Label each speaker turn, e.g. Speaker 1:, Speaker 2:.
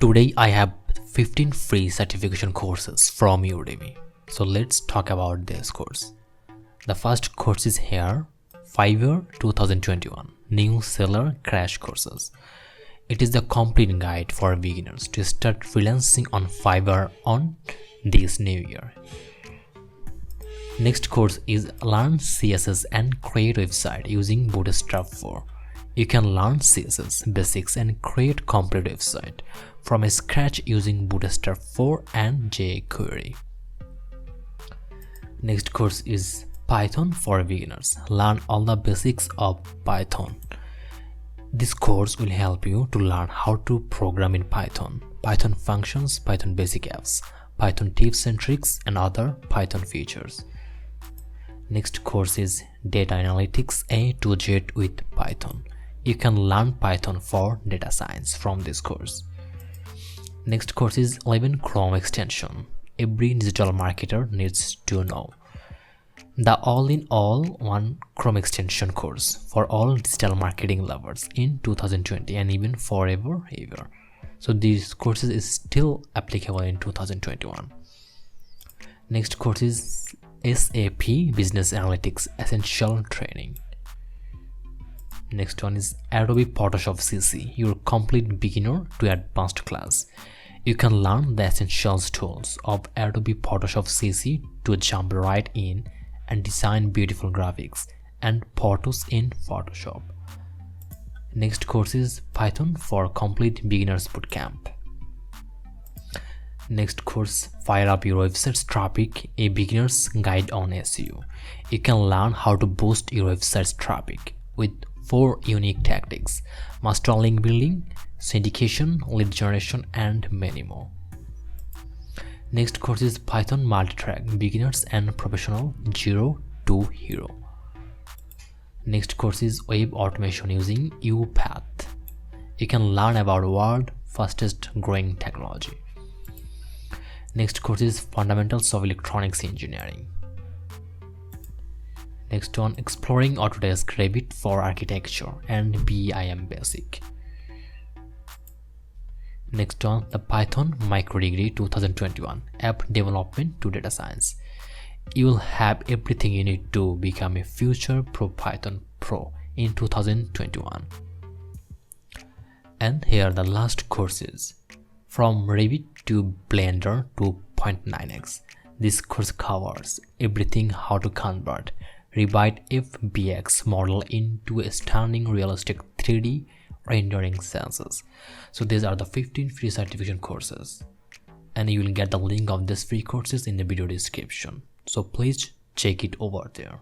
Speaker 1: Today I have 15 free certification courses from Udemy. So let's talk about this course. The first course is here, Fiverr 2021 New Seller Crash Courses. It is the complete guide for beginners to start freelancing on Fiverr on this new year. Next course is Learn CSS and Create Website using Bootstrap 4. You can learn CSS basics and create complete website from scratch using Bootstrap 4 and jQuery. Next course is Python for beginners. Learn all the basics of Python. This course will help you to learn how to program in Python, Python functions, Python basic apps, Python tips and tricks, and other Python features. Next course is Data Analytics A to Z with Python. You can learn Python for data science from this course. Next course is 11 Chrome extension. Every digital marketer needs to know. The all-in-all one Chrome extension course for all digital marketing lovers in 2020 and even forever ever. So these courses is still applicable in 2021. Next course is SAP Business Analytics Essential Training. Next one is Adobe Photoshop CC, your complete beginner to advanced class. You can learn the essentials tools of Adobe Photoshop CC to jump right in and design beautiful graphics and photos in Photoshop. Next course is Python for Complete Beginners Bootcamp. Next course, Fire Up Your Website's Traffic, a beginner's guide on SEO. You can learn how to boost your website's traffic with 4 unique tactics: master link building, syndication, lead generation, and many more. Next course is Python Multitrack, Beginners and Professional 0 to Hero. Next course is Web Automation using uipath. You can learn about world's fastest growing technology. Next course is Fundamentals of Electronics Engineering. Next one, Exploring Autodesk Revit for Architecture and BIM Basic. Next one, the Python MicroDegree 2021 App Development to Data Science. You will have everything you need to become a future-proof Python Pro in 2021. And here are the last courses. From Revit to Blender 2.9x. This course covers everything how to convert Revit FBX model into a stunning realistic 3D rendering sensors. So these are the 15 free certification courses, and you will get the link of these free courses in the video description. So please check it over there.